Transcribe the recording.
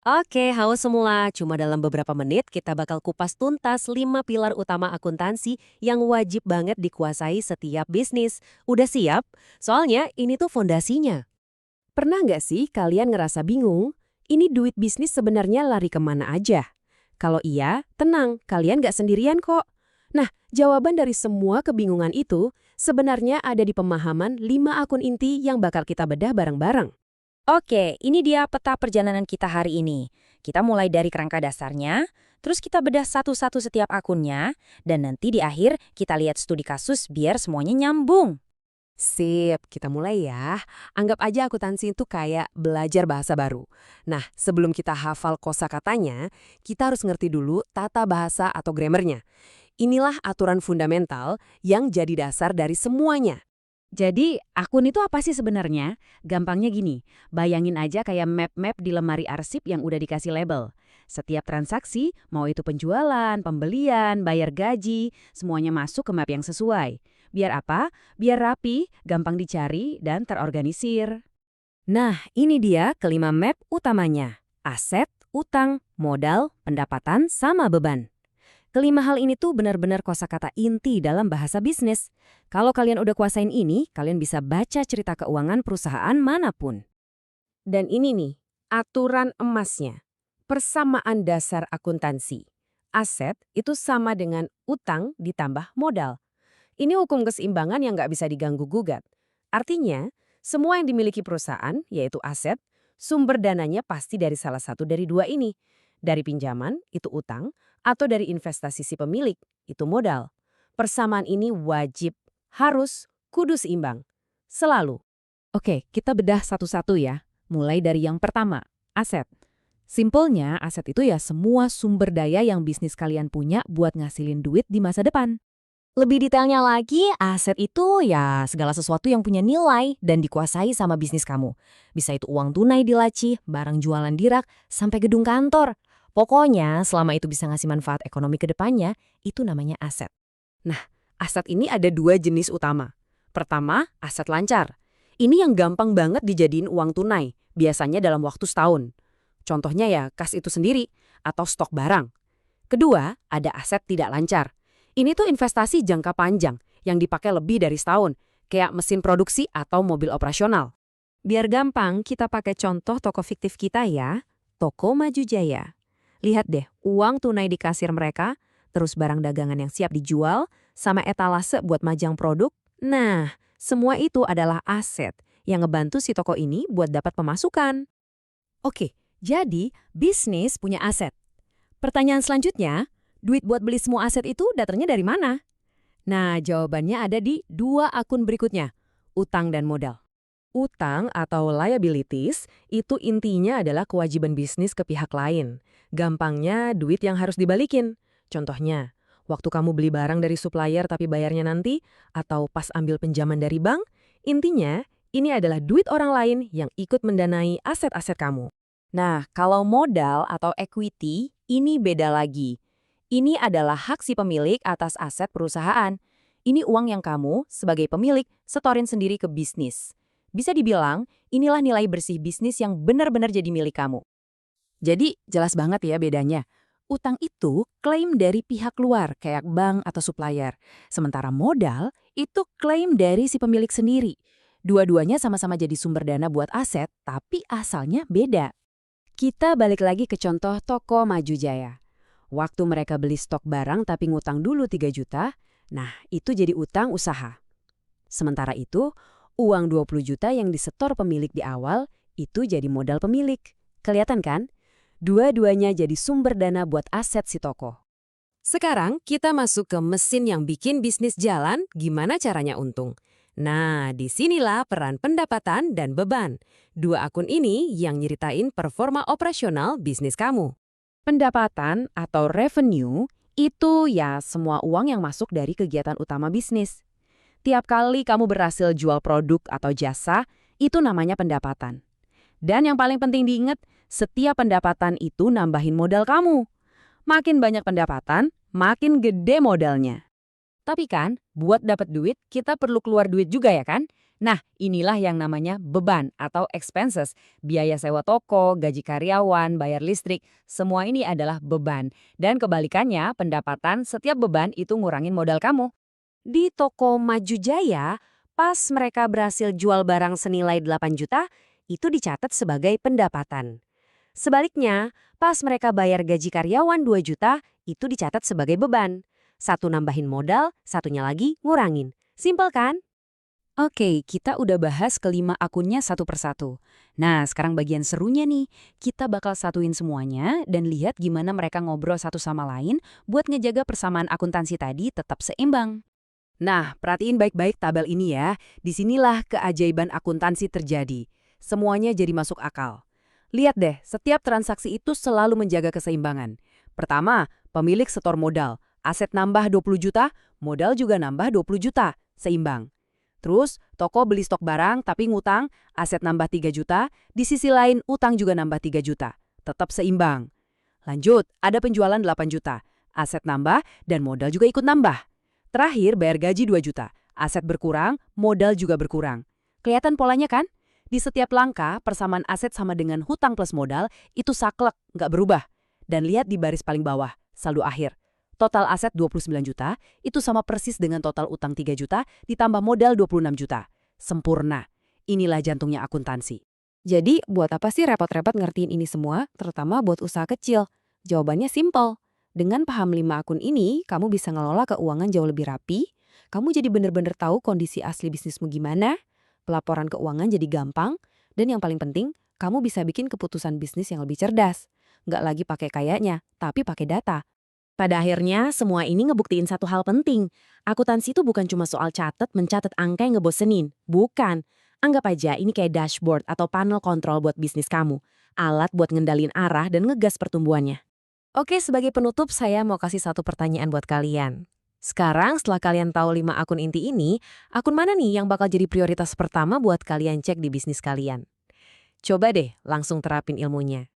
Oke, halo semua. Cuma dalam beberapa menit kita bakal kupas tuntas 5 pilar utama akuntansi yang wajib banget dikuasai setiap bisnis. Udah siap? Soalnya ini tuh fondasinya. Pernah nggak sih kalian ngerasa bingung? Ini duit bisnis sebenarnya lari kemana aja? Kalau iya, tenang, kalian nggak sendirian kok. Nah, jawaban dari semua kebingungan itu sebenarnya ada di pemahaman 5 akun inti yang bakal kita bedah bareng-bareng. Oke, ini dia peta perjalanan kita hari ini. Kita mulai dari kerangka dasarnya, terus kita bedah satu-satu setiap akunnya, dan nanti di akhir kita lihat studi kasus biar semuanya nyambung. Sip, kita mulai ya. Anggap aja akuntansi itu kayak belajar bahasa baru. Nah, sebelum kita hafal kosakatanya, kita harus ngerti dulu tata bahasa atau grammarnya. Inilah aturan fundamental yang jadi dasar dari semuanya. Jadi, akun itu apa sih sebenarnya? Gampangnya gini, bayangin aja kayak map-map di lemari arsip yang udah dikasih label. Setiap transaksi, mau itu penjualan, pembelian, bayar gaji, semuanya masuk ke map yang sesuai. Biar apa? Biar rapi, gampang dicari, dan terorganisir. Nah, ini dia kelima map utamanya. Aset, utang, modal, pendapatan, sama beban. Kelima hal ini tuh benar-benar kosakata inti dalam bahasa bisnis. Kalau kalian udah kuasain ini, kalian bisa baca cerita keuangan perusahaan manapun. Dan ini nih, aturan emasnya. Persamaan dasar akuntansi. Aset itu sama dengan utang ditambah modal. Ini hukum keseimbangan yang nggak bisa diganggu-gugat. Artinya, semua yang dimiliki perusahaan, yaitu aset, sumber dananya pasti dari salah satu dari dua ini. Dari pinjaman, itu utang, atau dari investasi si pemilik, itu modal. Persamaan ini wajib, harus, kudu seimbang. Selalu. Oke, kita bedah satu-satu ya. Mulai dari yang pertama, aset. Simpelnya, aset itu ya semua sumber daya yang bisnis kalian punya buat ngasilin duit di masa depan. Lebih detailnya lagi, aset itu ya segala sesuatu yang punya nilai dan dikuasai sama bisnis kamu. Bisa itu uang tunai di laci, barang jualan di rak, sampai gedung kantor. Pokoknya selama itu bisa ngasih manfaat ekonomi ke depannya, itu namanya aset. Aset ini ada dua jenis utama. Pertama, aset lancar. Ini yang gampang banget dijadiin uang tunai, biasanya dalam waktu setahun. Contohnya ya kas itu sendiri, atau stok barang. Kedua, ada aset tidak lancar. Ini tuh investasi jangka panjang yang dipakai lebih dari setahun, kayak mesin produksi atau mobil operasional. Biar gampang, kita pakai contoh toko fiktif kita ya, Toko Maju Jaya. Lihat deh, uang tunai di kasir mereka, terus barang dagangan yang siap dijual, sama etalase buat majang produk. Nah, semua itu adalah aset yang ngebantu si toko ini buat dapat pemasukan. Oke, jadi bisnis punya aset. Pertanyaan selanjutnya, duit buat beli semua aset itu datangnya dari mana? Nah, jawabannya ada di dua akun berikutnya, utang dan modal. Utang atau liabilities itu intinya adalah kewajiban bisnis ke pihak lain. Gampangnya duit yang harus dibalikin. Contohnya, waktu kamu beli barang dari supplier tapi bayarnya nanti, atau pas ambil pinjaman dari bank, intinya ini adalah duit orang lain yang ikut mendanai aset-aset kamu. Nah, kalau modal atau equity, ini beda lagi. Ini adalah hak si pemilik atas aset perusahaan. Ini uang yang kamu, sebagai pemilik, setorin sendiri ke bisnis. Bisa dibilang, inilah nilai bersih bisnis yang benar-benar jadi milik kamu. Jadi jelas banget ya bedanya. Utang itu klaim dari pihak luar kayak bank atau supplier. Sementara modal itu klaim dari si pemilik sendiri. Dua-duanya sama-sama jadi sumber dana buat aset, tapi asalnya beda. Kita balik lagi ke contoh Toko Maju Jaya. Waktu mereka beli stok barang tapi ngutang dulu 3 juta, nah itu jadi utang usaha. Sementara itu, uang 20 juta yang disetor pemilik di awal, itu jadi modal pemilik. Kelihatan kan? Dua-duanya jadi sumber dana buat aset si toko. Sekarang kita masuk ke mesin yang bikin bisnis jalan, gimana caranya untung. Nah, disinilah peran pendapatan dan beban. Dua akun ini yang nyeritain performa operasional bisnis kamu. Pendapatan atau revenue itu ya semua uang yang masuk dari kegiatan utama bisnis. Tiap kali kamu berhasil jual produk atau jasa, itu namanya pendapatan. Dan yang paling penting diingat, setiap pendapatan itu nambahin modal kamu. Makin banyak pendapatan, makin gede modalnya. Tapi kan, buat dapat duit, kita perlu keluar duit juga ya kan? Nah, inilah yang namanya beban atau expenses. Biaya sewa toko, gaji karyawan, bayar listrik, semua ini adalah beban. Dan kebalikannya, pendapatan setiap beban itu ngurangin modal kamu. Di toko Maju Jaya, pas mereka berhasil jual barang senilai 8 juta, itu dicatat sebagai pendapatan. Sebaliknya, pas mereka bayar gaji karyawan 2 juta, itu dicatat sebagai beban. Satu nambahin modal, satunya lagi ngurangin. Simpel kan? Oke, kita udah bahas kelima akunnya satu persatu. Nah, sekarang bagian serunya nih. Kita bakal satuin semuanya dan lihat gimana mereka ngobrol satu sama lain buat ngejaga persamaan akuntansi tadi tetap seimbang. Nah, perhatiin baik-baik tabel ini ya. Disinilah keajaiban akuntansi terjadi. Semuanya jadi masuk akal. Lihat deh, setiap transaksi itu selalu menjaga keseimbangan. Pertama, pemilik setor modal. Aset nambah 20 juta, modal juga nambah 20 juta. Seimbang. Terus, toko beli stok barang tapi ngutang, aset nambah 3 juta, di sisi lain utang juga nambah 3 juta. Tetap seimbang. Lanjut, ada penjualan 8 juta. Aset nambah dan modal juga ikut nambah. Terakhir, bayar gaji 2 juta. Aset berkurang, modal juga berkurang. Kelihatan polanya kan? Di setiap langkah, persamaan aset sama dengan hutang plus modal itu saklek, nggak berubah. Dan lihat di baris paling bawah, saldo akhir. Total aset 29 juta, itu sama persis dengan total utang 3 juta ditambah modal 26 juta. Sempurna. Inilah jantungnya akuntansi. Jadi, buat apa sih repot-repot ngertiin ini semua, terutama buat usaha kecil? Jawabannya simpel. Dengan paham 5 akun ini, kamu bisa ngelola keuangan jauh lebih rapi, kamu jadi bener-bener tahu kondisi asli bisnismu gimana, pelaporan keuangan jadi gampang, dan yang paling penting, kamu bisa bikin keputusan bisnis yang lebih cerdas. Nggak lagi pakai kayaknya, tapi pakai data. Pada akhirnya, semua ini ngebuktiin satu hal penting. Akuntansi itu bukan cuma soal mencatat angka yang ngebosenin. Bukan. Anggap aja ini kayak dashboard atau panel kontrol buat bisnis kamu. Alat buat ngendalin arah dan ngegas pertumbuhannya. Oke, sebagai penutup saya mau kasih satu pertanyaan buat kalian. Sekarang setelah kalian tahu 5 akun inti ini, akun mana nih yang bakal jadi prioritas pertama buat kalian cek di bisnis kalian? Coba deh langsung terapin ilmunya.